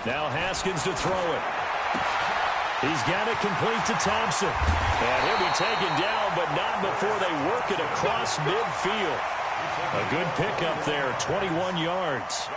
Now Haskins to throw it. He's got it complete to Thompson. And he'll be taken down, but not before they work it across midfield. A good pickup there, 21 yards.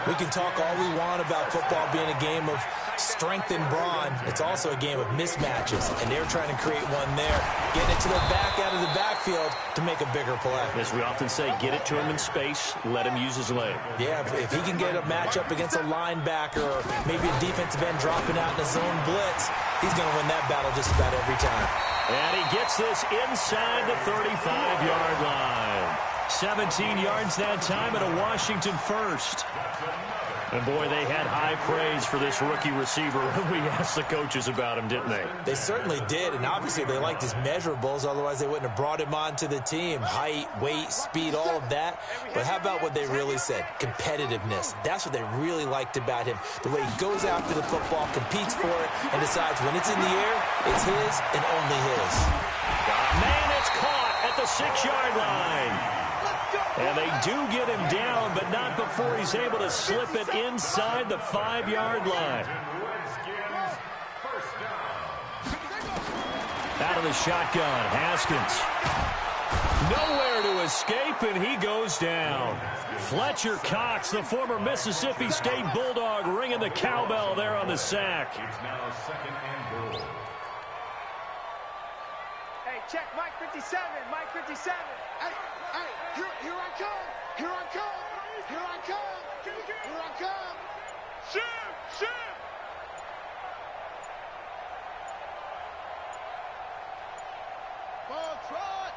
We can talk all we want about football being a game of strength and brawn. It's also a game of mismatches, and they're trying to create one there. Getting it to the back out of the backfield to make a bigger play. As we often say, get it to him in space, let him use his leg. Yeah, if he can get a matchup against a linebacker or maybe a defensive end dropping out in a zone blitz, he's going to win that battle just about every time. And he gets this inside the 35-yard line. 17 yards that time and a Washington first. And, boy, they had high praise for this rookie receiver when we asked the coaches about him, didn't they? They certainly did, and obviously they liked his measurables. Otherwise, they wouldn't have brought him onto the team. Height, weight, speed, all of that. But how about what they really said? Competitiveness. That's what they really liked about him. The way he goes after the football, competes for it, and decides when it's in the air, it's his and only his. Man, it's caught at the 6-yard line. And they do get him down, but not before he's able to slip it inside the 5-yard line. Out of the shotgun, Haskins. Nowhere to escape, and he goes down. Fletcher Cox, the former Mississippi State Bulldog, ringing the cowbell there on the sack. Hey, check, Mike 57, Mike 57. Hey, here I come, here I come, here I come, here I come. Shoot! Ball trot.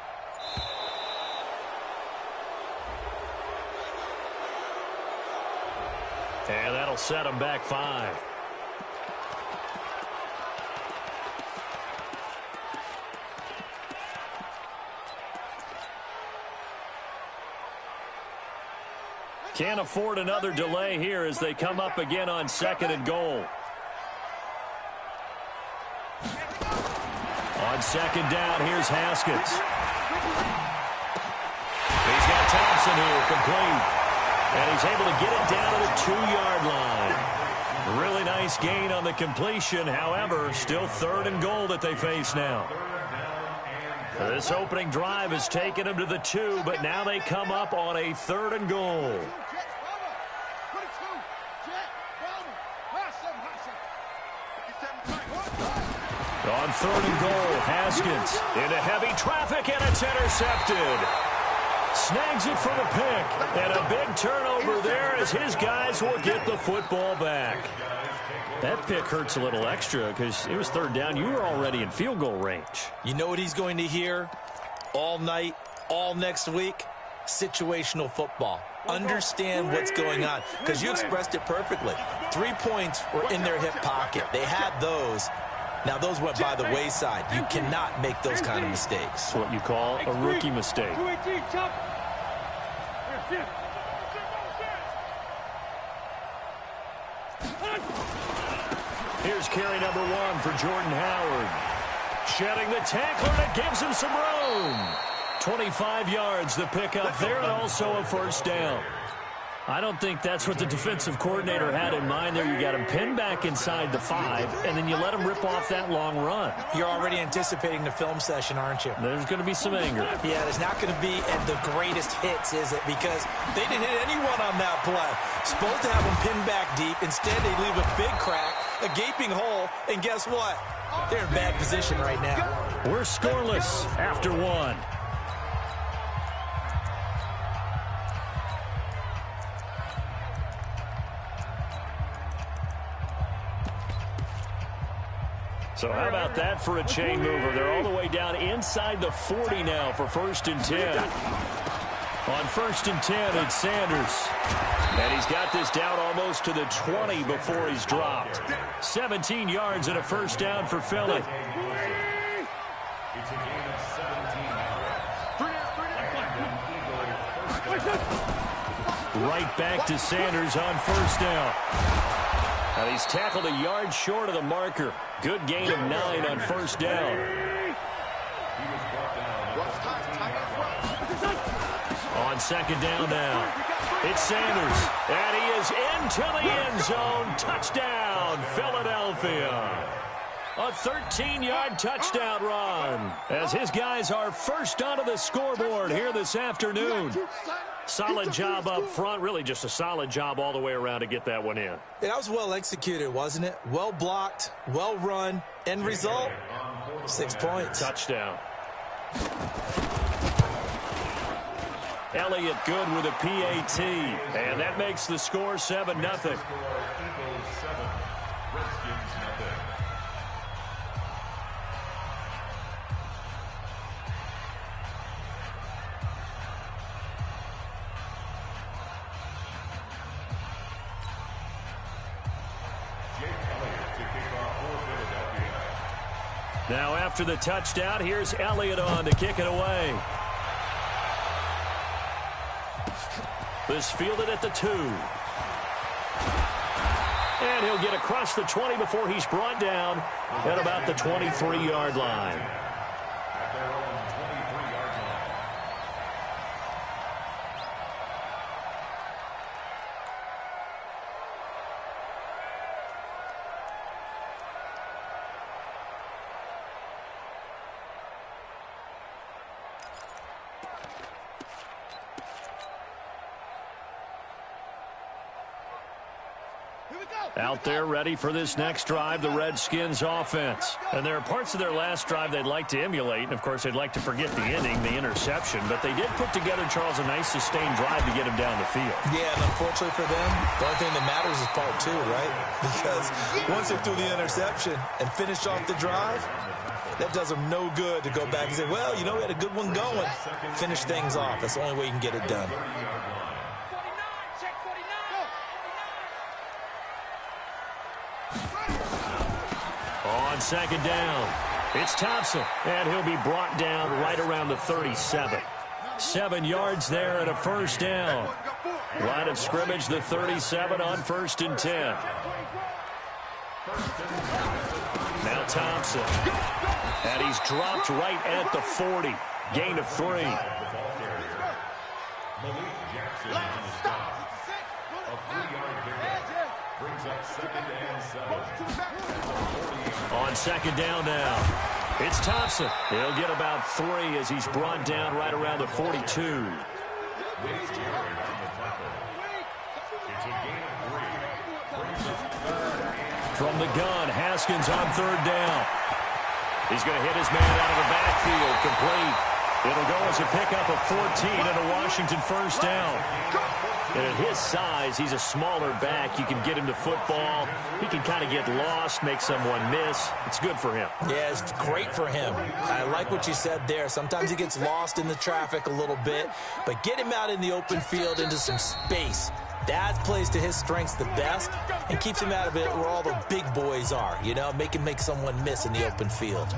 And that'll set him back 5. Can't afford another delay here as they come up again on 2nd and goal. On 2nd down, here's Haskins. He's got Thompson here, complete. And he's able to get it down to the 2-yard line. Really nice gain on the completion. However, still 3rd and goal that they face now. This opening drive has taken them to the 2, but now they come up on a 3rd and goal. On 3rd and goal, Haskins into heavy traffic, and it's intercepted. Snags it for the pick, and a big turnover there as his guys will get the football back. That pick hurts a little extra because it was 3rd down. You were already in field goal range. You know what he's going to hear all night, all next week? Situational football. Understand what's going on, because you expressed it perfectly. 3 points were in their hip pocket. They had those. Now, those went by the wayside. You cannot make those kind of mistakes. That's what you call a rookie mistake. Here's carry number 1 for Jordan Howard. Shedding the tackler, and it gives him some room. 25 yards, the pickup there, and also a 1st down. I don't think that's what the defensive coordinator had in mind there. You got him pinned back inside the 5, and then you let him rip off that long run. You're already anticipating the film session, aren't you? There's going to be some anger. Yeah, there's not going to be at the greatest hits, is it? Because they didn't hit anyone on that play. Supposed to have them pinned back deep. Instead, they leave a big crack, a gaping hole, and guess what? They're in bad position right now. We're scoreless after 1. So how about that for a chain mover? They're all the way down inside the 40 now for 1st and 10. On 1st and 10, it's Sanders. And he's got this down almost to the 20 before he's dropped. 17 yards and a 1st down for Philly. Right back to Sanders on 1st down. Now he's tackled a yard short of the marker. Good gain of 9 on 1st down. On 2nd down now, it's Sanders. And he is into the end zone. Touchdown, Philadelphia. A 13-yard touchdown run as his guys are first onto the scoreboard here this afternoon. Solid job up front. Really just a solid job all the way around to get that one in. Yeah, that was well executed, wasn't it? Well blocked, well run. End result, 6 points. Touchdown. Elliott good with a PAT. And that makes the score 7-0. Now after the touchdown, here's Elliott on to kick it away. This fielded at the 2. And he'll get across the 20 before he's brought down at about the 23-yard line. Out there ready for this next drive, the Redskins offense. And there are parts of their last drive they'd like to emulate. And, of course, they'd like to forget the ending, the interception. But they did put together, Charles, a nice sustained drive to get him down the field. Yeah, and unfortunately for them, the only thing that matters is part 2, right? Because once they threw the interception and finished off the drive, that does them no good to go back and say, well, you know, we had a good one going. Finish things off. That's the only way you can get it done. On second down, it's Thompson, and he'll be brought down right around the 37. 7 yards there and a first down. Line of scrimmage, the 37 on 1st and 10. Now Thompson, and he's dropped right at the 40. Gain of 3. On second down now, it's Thompson. He'll get about 3 as he's brought down right around the 42. From the gun, Haskins on 3rd down. He's going to hit his man out of the backfield, complete. It'll go as a pickup of 14 and a Washington first down. And at his size, he's a smaller back. You can get him to football. He can kind of get lost, make someone miss. It's good for him. Yeah, it's great for him. I like what you said there. Sometimes he gets lost in the traffic a little bit, but get him out in the open field into some space. That plays to his strengths the best and keeps him out of it where all the big boys are, you know, make someone miss in the open field.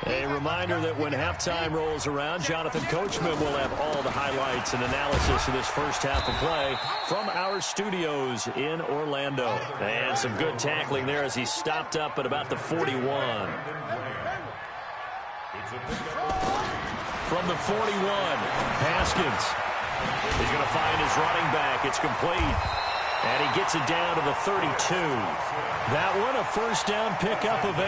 A reminder that when halftime rolls around, Jonathan Coachman will have all the highlights and analysis of this first half of play from our studios in Orlando. And some good tackling there as he stopped up at about the 41. From the 41, Haskins. He's going to find his running back. It's complete. And he gets it down to the 32. That one a first down pickup of 8.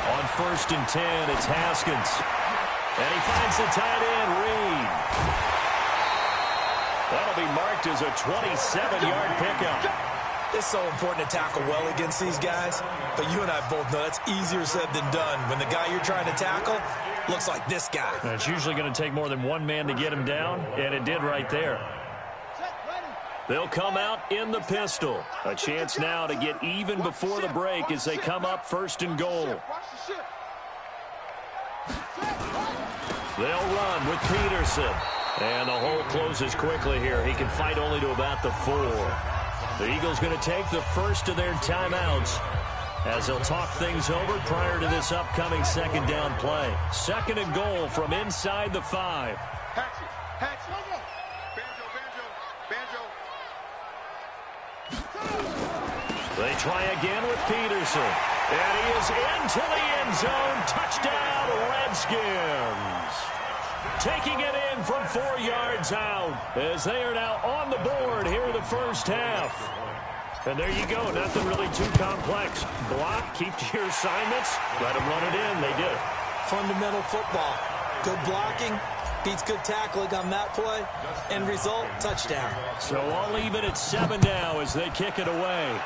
On 1st and 10, it's Haskins. And he finds the tight end, Reed. That'll be marked as a 27-yard pickup. It's so important to tackle well against these guys, but you and I both know that's easier said than done. When the guy you're trying to tackle looks like this guy. And it's usually going to take more than one man to get him down, and it did right there. They'll come out in the pistol. A chance now to get even before the break as they come up 1st and goal. They'll run with Peterson. And the hole closes quickly here. He can fight only to about the 4. The Eagles going to take the first of their timeouts as they'll talk things over prior to this upcoming second down play. 2nd and goal from inside the 5. They try again with Peterson. And he is into the end zone. Touchdown, Redskins. taking it in from 4 yards out as they are now on the board here in the first half. And there you go. Nothing really too complex. Block, keep to your assignments, let them run it in. They did it. Fundamental football. Good blocking beats good tackling on that play. End result, touchdown. So all even at 7 now as they kick it away.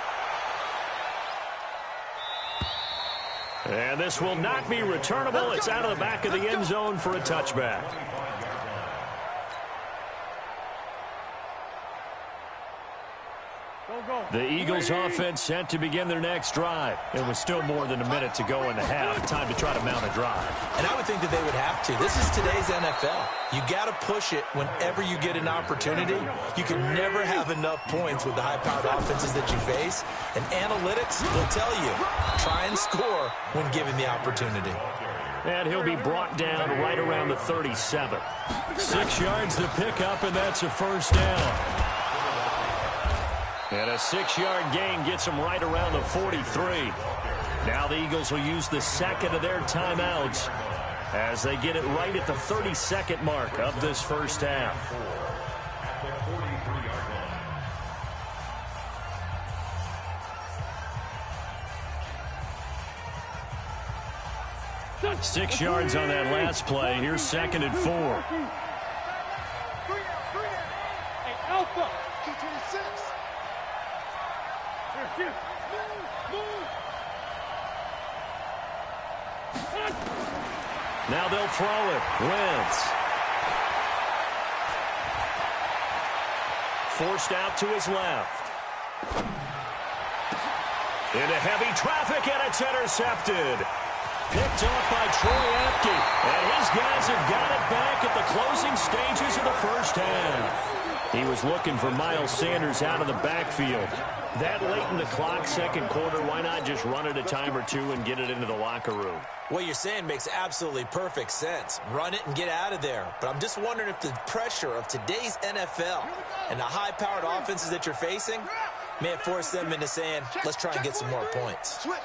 And this will not be returnable. It's out of the back of the end zone for a touchback. The Eagles offense set to begin their next drive. It was still more than a minute to go in the half. Time to try to mount a drive. And I would think that they would have to. This is today's NFL. You got to push it whenever you get an opportunity. You can never have enough points with the high-powered offenses that you face. And analytics will tell you, try and score when given the opportunity. And he'll be brought down right around the 37. 6 yards to pick up, and that's a first down. And a 6-yard gain gets them right around the 43. Now the Eagles will use the second of their timeouts as they get it right at the 32nd mark of this first half. Got 6 yards on that last play. Here's 2nd and 4. Hey, Alpha. 226. Here. Move. Now they'll throw it. Wentz. Forced out to his left. Into heavy traffic, and it's intercepted. Picked off by Troy Apke. And his guys have got it back at the closing stages of the first half. He was looking for Miles Sanders out of the backfield. That late in the clock, second quarter, why not just run it a time or two and get it into the locker room? What you're saying makes absolutely perfect sense. Run it and get out of there. But I'm just wondering if the pressure of today's NFL and the high-powered offenses that you're facing may have forced them into saying, let's try and get some more points. Switch.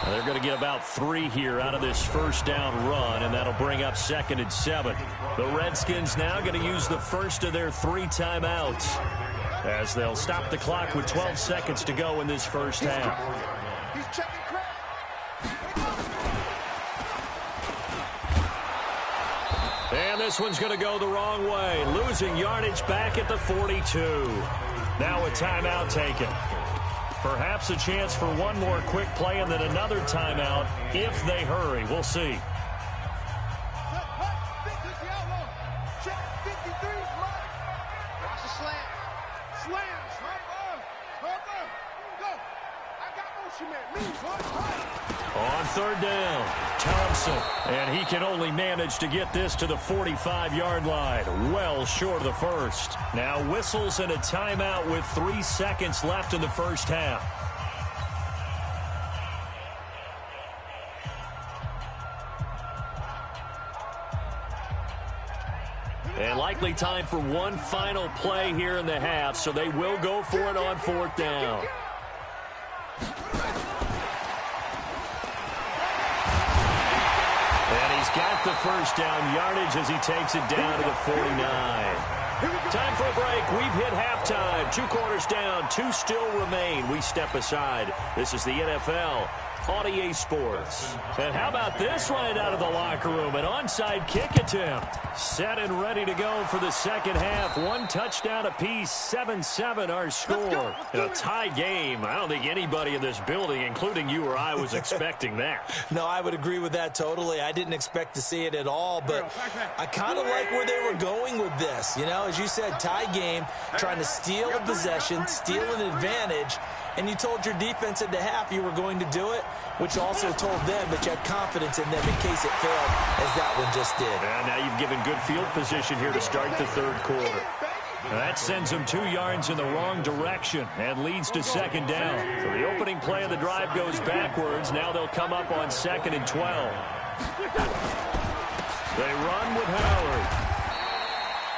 They're going to get about 3 here out of this first down run, and that'll bring up 2nd and 7. The Redskins now going to use the first of their 3 timeouts as they'll stop the clock with 12 seconds to go in this first half. He's checking crap. And this one's going to go the wrong way, losing yardage back at the 42. Now a timeout taken. Perhaps a chance for one more quick play and then another timeout if they hurry. We'll see. Check 53. Watch the slam. Slams. Hold on. Go. I got motion man. Me. On 3rd down, Thompson. And he can only manage to get this to the 45-yard line. Well short of the first. Now whistles and a timeout with 3 seconds left in the first half. And likely time for one final play here in the half, so they will go for it on 4th down. Got the first down yardage as he takes it down to the 49. Time for a break. We've hit halftime. 2 quarters down. 2 still remain. We step aside. This is the NFL on EA Sports. And how about this right out of the locker room? An onside kick attempt. Set and ready to go for the second half. 1 touchdown apiece. 7-7 our score. In a tie game, I don't think anybody in this building, including you or I, was expecting that. No, I would agree with that totally. I didn't expect to see it at all, but I kind of like where they were going with this. You know, as you said, tie game, trying to steal a possession, steal an advantage, and you told your defense at the half you were going to do it, which also told them that you had confidence in them in case it failed, as that one just did. And now you've given good field position here to start the 3rd quarter. That sends them 2 yards in the wrong direction and leads to 2nd down. So the opening play of the drive goes backwards. Now they'll come up on 2nd and 12. They run with Howard.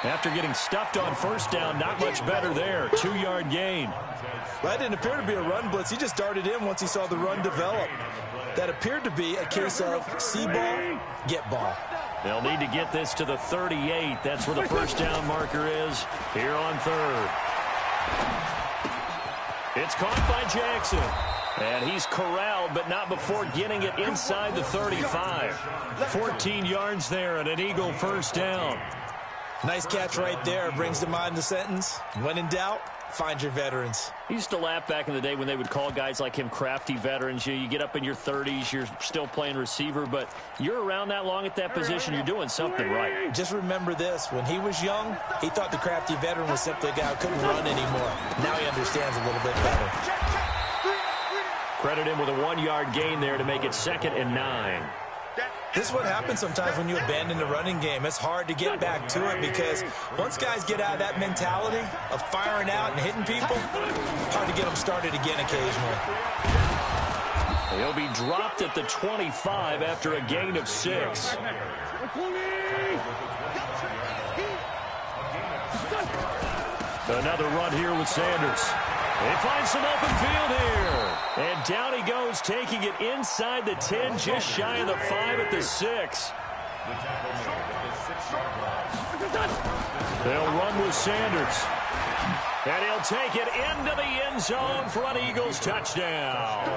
After getting stuffed on first down, not much better there. 2-yard gain. That didn't appear to be a run blitz. He just darted in once he saw the run develop. That appeared to be a case of see ball, get ball. They'll need to get this to the 38. That's where the first down marker is here on third. It's caught by Jackson. And he's corralled, but not before getting it inside the 35. 14 yards there and an Eagle first down. Nice catch right there. Brings to mind the sentence, when in doubt, find your veterans. I used to laugh back in the day when they would call guys like him crafty veterans. You get up in your 30s, you're still playing receiver, but you're around that long at that position, you're doing something right. Just remember this. When he was young, he thought the crafty veteran was simply a guy who couldn't run anymore. Now he understands a little bit better. Credit him with a 1-yard gain there to make it 2nd and 9. This is what happens sometimes when you abandon the running game. It's hard to get back to it because once guys get out of that mentality of firing out and hitting people, hard to get them started again occasionally. He'll be dropped at the 25 after a gain of 6. Another run here with Sanders. They find some open field here. And down he goes, taking it inside the 10, just shy of the 5 at the 6. They'll run with Sanders. And he'll take it into the end zone for an Eagles touchdown.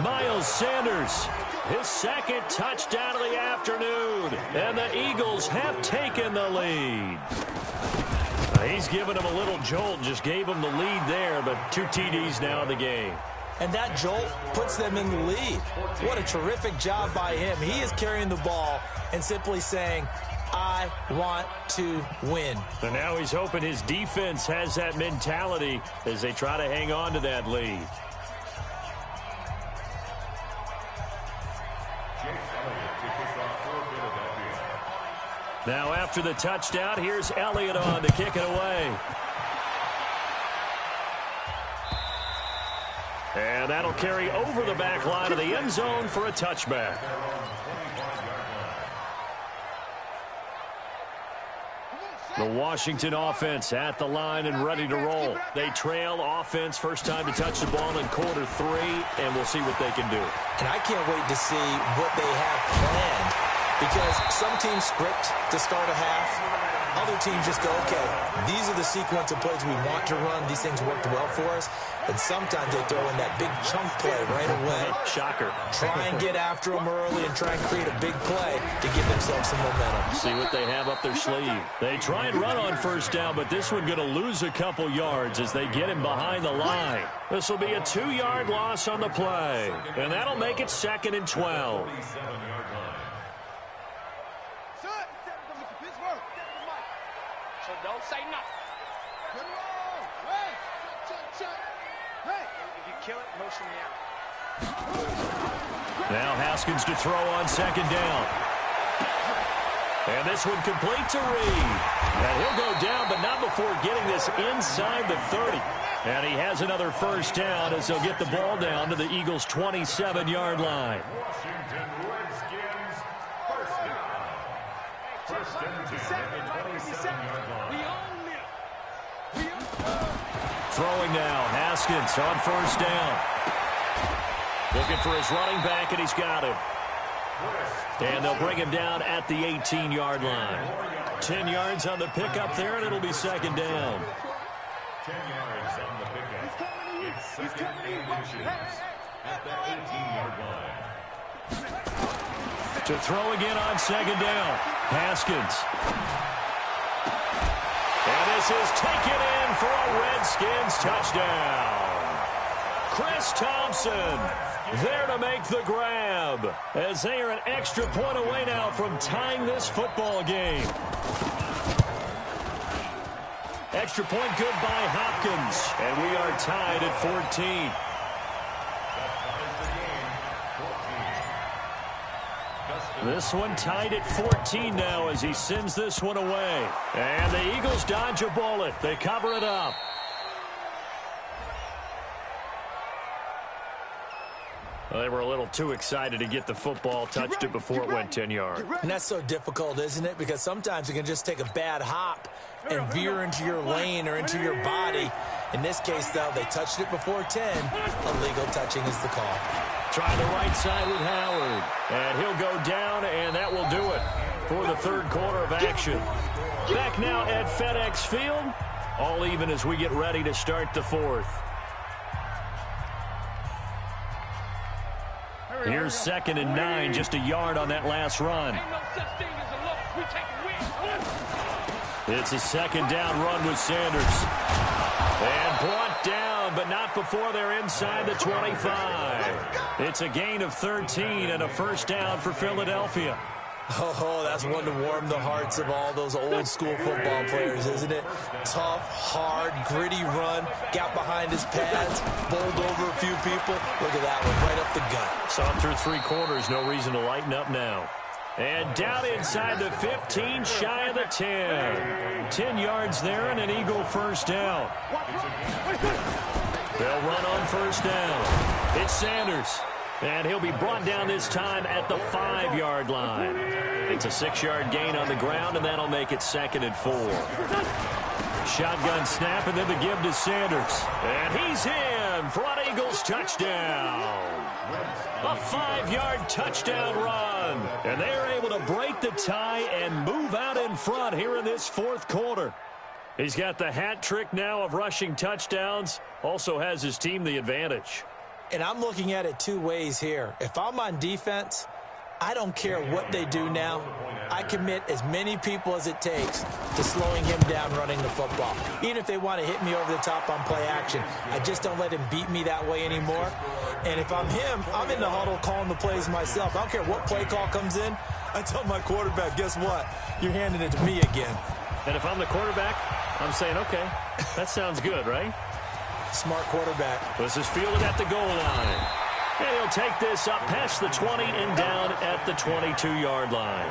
Miles Sanders, his 2nd touchdown of the afternoon. And the Eagles have taken the lead. He's given him a little jolt, just gave him the lead there, but 2 TDs now in the game. And that jolt puts them in the lead. What a terrific job by him. He is carrying the ball and simply saying, I want to win. And now he's hoping his defense has that mentality as they try to hang on to that lead. Now after the touchdown, here's Elliott on to kick it away. And that'll carry over the back line of the end zone for a touchback. The Washington offense at the line and ready to roll. They trail offense, first time to touch the ball in quarter 3, and we'll see what they can do. And I can't wait to see what they have planned. Because some teams script to start a half. Other teams just go, okay, these are the sequence of plays we want to run. These things worked well for us. And sometimes they throw in that big chunk play right away. Shocker. Try and get after them early and try and create a big play to give themselves some momentum. See what they have up their sleeve. They try and run on first down, but this one going to lose a couple yards as they get him behind the line. This will be a 2-yard loss on the play. And that'll make it 2nd and 12. So don't say nothing. Good roll. Hey, check. Hey, if you kill it, motion me out. Now Haskins to throw on 2nd down. And this one complete to Reed. And he'll go down, but not before getting this inside the 30. And he has another first down as they'll get the ball down to the Eagles' 27-yard line. Washington Redskins first down. First and 10 at the 27-yard line. Throwing now, Haskins on first down. Looking for his running back, and he's got him. And they'll bring him down at the 18-yard line. 10 yards on the pickup there, and it'll be 2nd down. 10 yards on the pickup. It's 2nd and inches at the 18-yard line. To throw again on 2nd down, Haskins. And this is taken in for a Redskins touchdown. Chris Thompson there to make the grab as they are an extra point away now from tying this football game. Extra point good by Hopkins, and we are tied at 14. This one tied at 14 now as he sends this one away. And the Eagles dodge a bullet. They cover it up. Well, they were a little too excited to get the football, touched it before it went 10 yards. And that's so difficult, isn't it? Because sometimes you can just take a bad hop and veer into your lane or into your body. In this case, though, they touched it before 10. Illegal touching is the call. Try the right side with Howard. And he'll go down, and that will do it for the third quarter of action. Back now at FedEx Field. All even as we get ready to start the fourth. Here's 2nd and 9, just a yard on that last run. It's a second down run with Sanders. And brought down, but not before they're inside the 25. It's a gain of 13 and a first down for Philadelphia. Oh, that's one to warm the hearts of all those old-school football players, isn't it? Tough, hard, gritty run, got behind his pads, bowled over a few people. Look at that one, right up the gut. Saw through 3 quarters, no reason to lighten up now. And down inside the 15, shy of the 10. 10 yards there and an Eagle first down. They'll run on first down. It's Sanders. And he'll be brought down this time at the 5-yard line. It's a 6-yard gain on the ground, and that'll make it 2nd and 4. Shotgun snap, and then the give to Sanders. And he's in for an Eagles touchdown. A 5-yard touchdown run. And they're able to break the tie and move out in front here in this fourth quarter. He's got the hat trick now of rushing touchdowns. Also has his team the advantage. And I'm looking at it 2 ways here. If I'm on defense, I don't care what they do now. I commit as many people as it takes to slowing him down running the football. Even if they want to hit me over the top on play action, I just don't let him beat me that way anymore. And if I'm him, I'm in the huddle calling the plays myself. I don't care what play call comes in. I tell my quarterback, guess what? You're handing it to me again. And if I'm the quarterback, I'm saying, okay, that sounds good, right? Smart quarterback. This is fielded at the goal line. And he'll take this up past the 20 and down at the 22-yard line.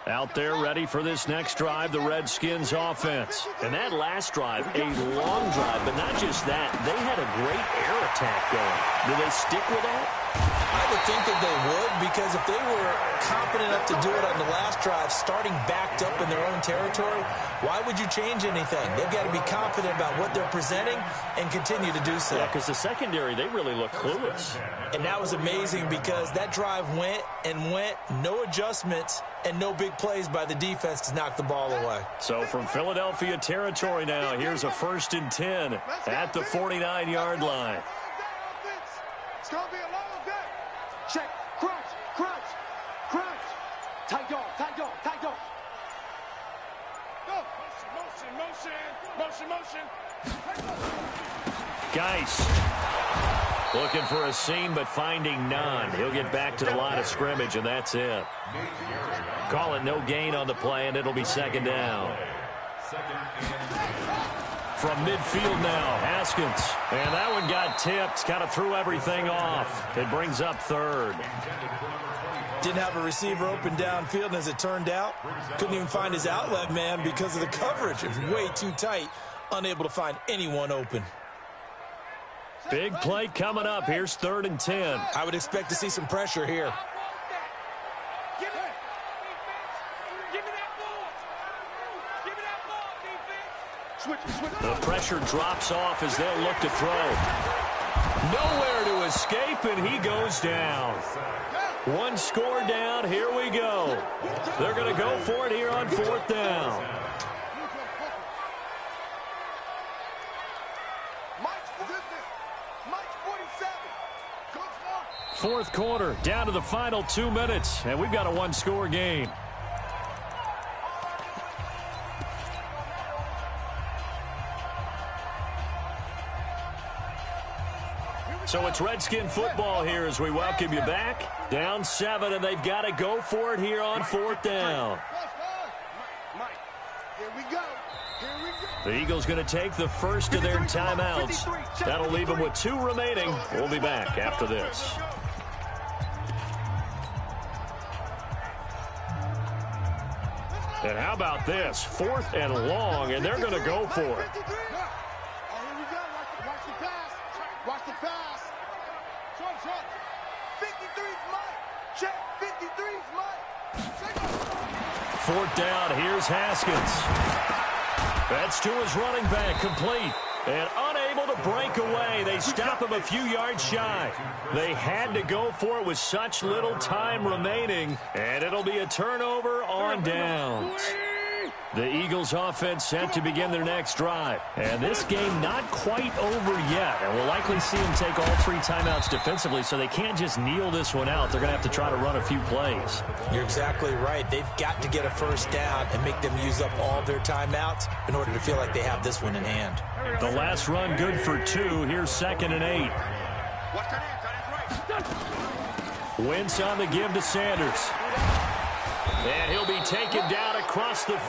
Out there ready for this next drive, the Redskins offense. And that last drive, a long drive, but not just that. They had a great air attack going. Do they stick with that? I would think that they would, because if they were competent enough to do it on the last drive, starting backed up in their own territory, why would you change anything? They've got to be confident about what they're presenting and continue to do so. Yeah, because the secondary, they really look clueless. And that was amazing because that drive went and went, no adjustments, and no big plays by the defense to knock the ball away. So from Philadelphia territory now, here's a 1st and 10 at the 49-yard line. It's going to be a long day. Check. Crunch. Crunch. Crunch. Tight dog. Tight dog. Tight dog. Go. Motion. Geis looking for a seam, but finding none. He'll get back to the line of scrimmage, and that's it. Call it no gain on the play, and it'll be 2nd down. From midfield now, Haskins. And that one got tipped, kind of threw everything off. It brings up 3rd. Didn't have a receiver open downfield, and as it turned out, couldn't even find his outlet man because of the coverage. It was way too tight, unable to find anyone open. Big play coming up. Here's 3rd and 10. I would expect to see some pressure here. The pressure drops off as they'll look to throw. Nowhere to escape, and he goes down. 1 score down. Here we go. They're going to go for it here on 4th down. Fourth quarter, down to the final 2 minutes, and we've got a 1-score game. So it's Redskin football here as we welcome you back. Down 7, and they've got to go for it here on 4th down. The Eagles going to take the first of their timeouts. That'll leave them with 2 remaining. We'll be back after this. And how about this? 4th and long, and they're going to go for it. Watch the pass. Watch the pass. 53's Mike. Check. 53's Mike. 4th down. Here's Haskins. That's to his running back, complete. And unable to break away. They stop him a few yards shy. They had to go for it with such little time remaining. And it'll be a turnover on downs. The Eagles offense set to begin their next drive. And this game not quite over yet. And we'll likely see them take all 3 timeouts defensively, so they can't just kneel this one out. They're going to have to try to run a few plays. You're exactly right. They've got to get a first down and make them use up all their timeouts in order to feel like they have this one in hand. The last run good for 2. Here's 2nd and 8. Wentz on the give to Sanders. And he'll be taken down across the